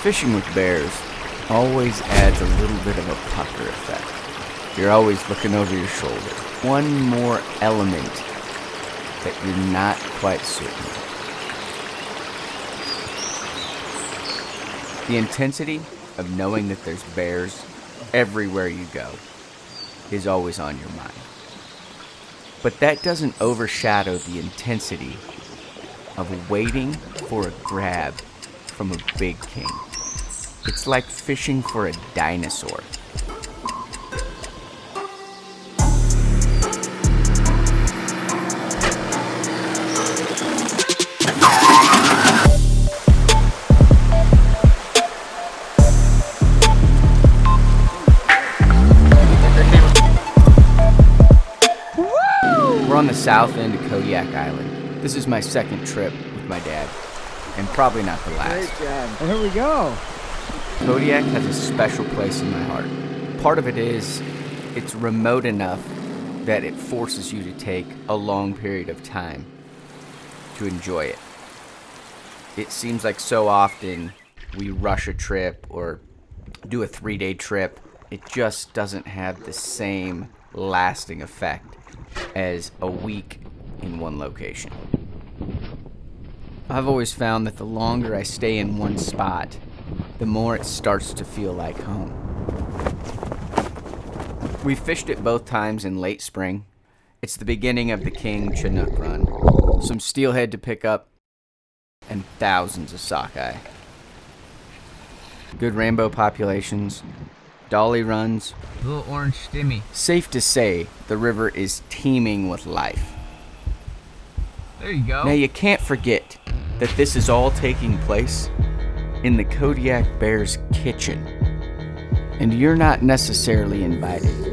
Fishing with bears always adds a little bit of a pucker effect. You're always looking over your shoulder. One more element that you're not quite certain of. The intensity of knowing that there's bears everywhere you go is always on your mind. But that doesn't overshadow the intensity of waiting for a grab from a big king. It's like fishing for a dinosaur. We're on the south end of Kodiak Island. This is my second trip with my dad, and probably not the last. Great job. Here we go. Kodiak has a special place in my heart. Part of it is it's remote enough that it forces you to take a long period of time to enjoy it. It seems like so often we rush a trip or do a 3-day trip. It just doesn't have the same lasting effect as a week in one location. I've always found that the longer I stay in one spot, the more it starts to feel like home. We fished it both times in late spring. It's the beginning of the King Chinook run. Some steelhead to pick up and thousands of sockeye. Good rainbow populations, dolly runs. Little orange stimmy. Safe to say, the river is teeming with life. There you go. Now you can't forget that this is all taking place in the Kodiak Bear's kitchen, and you're not necessarily invited.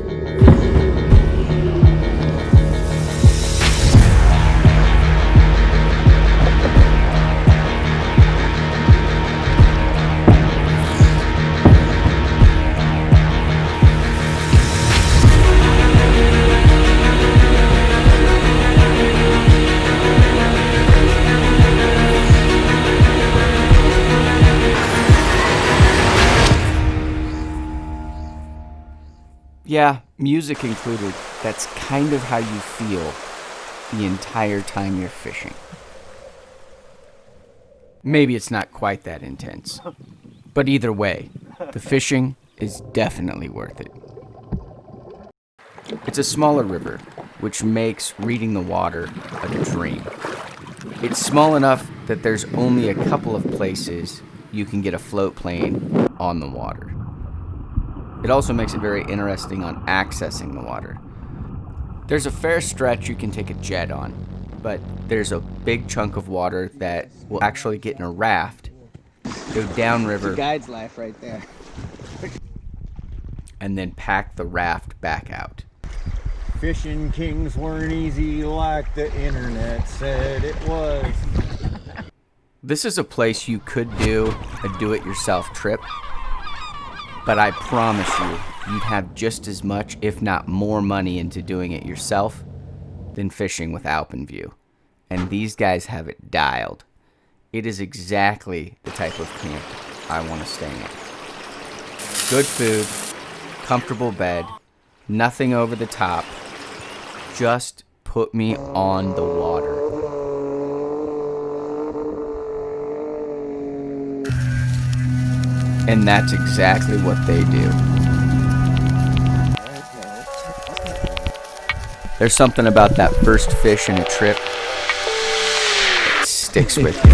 Yeah, music included, that's kind of how you feel the entire time you're fishing. Maybe it's not quite that intense, but either way, the fishing is definitely worth it. It's a smaller river, which makes reading the water a dream. It's small enough that there's only a couple of places you can get a float plane on the water. It also makes it very interesting on accessing the water. There's a fair stretch you can take a jet on, but there's a big chunk of water that will actually get in a raft, go downriver, It's a guide's life right there. and then pack the raft back out. Fishing kings weren't easy like the internet said it was. This is a place you could do a do-it-yourself trip, but I promise you, you'd have just as much, if not more money into doing it yourself than fishing with Alpenview. And these guys have it dialed. It is exactly the type of camp I want to stay in. Good food, comfortable bed, nothing over the top. Just put me on the water. And that's exactly what they do. There's something about that first fish in a trip that sticks with you.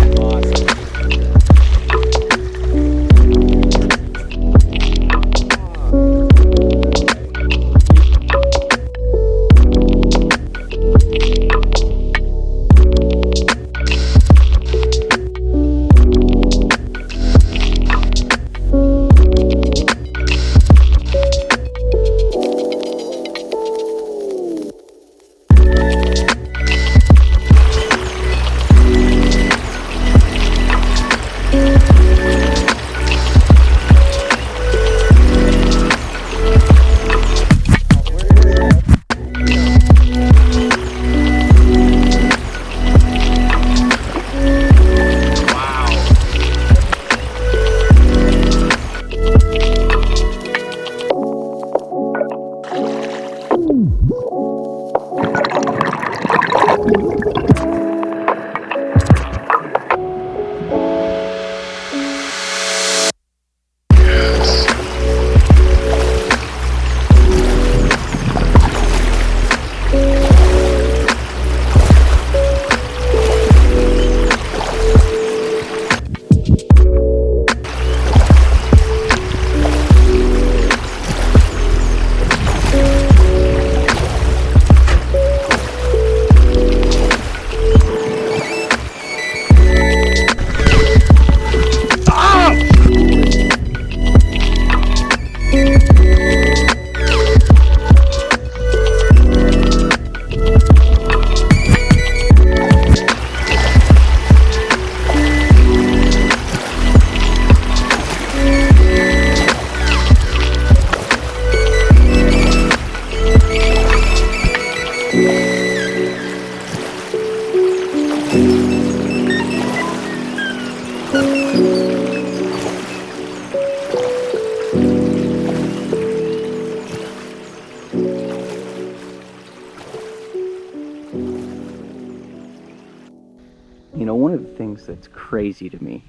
things that's crazy to me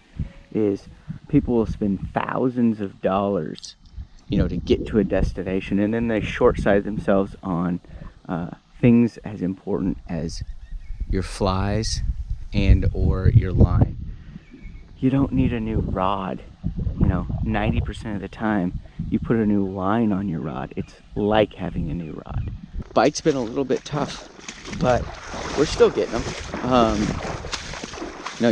is people will spend thousands of dollars, to get to a destination, and then they short-sight themselves on things as important as your flies and or your line. You don't need a new rod. 90% of the time you put a new line on your rod, it's like having a new rod. Bite's been a little bit tough, but we're still getting them.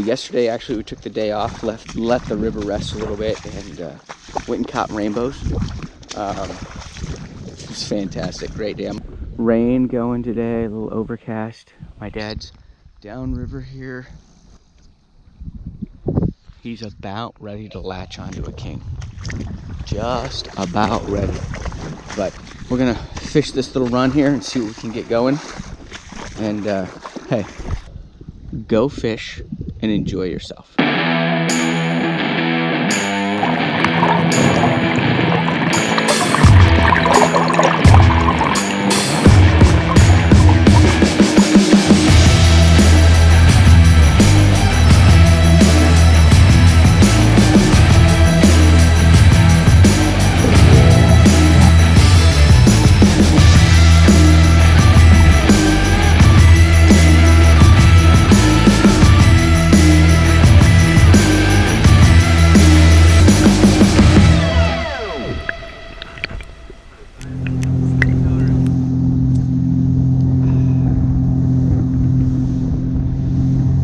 Yesterday actually we took the day off, let the river rest a little bit, and went and caught rainbows. It's fantastic, great day. Rain going today, a little overcast. My dad's downriver here. He's about ready to latch onto a king. Just about ready. But we're gonna fish this little run here and see what we can get going. And hey, go fish and enjoy yourself.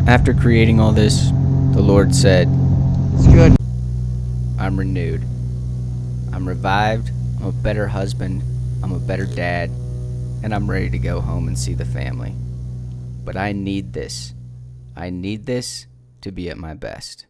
After creating all this, the Lord said, "It's good. I'm renewed. I'm revived. I'm a better husband. I'm a better dad. And I'm ready to go home and see the family. But I need this. I need this to be at my best."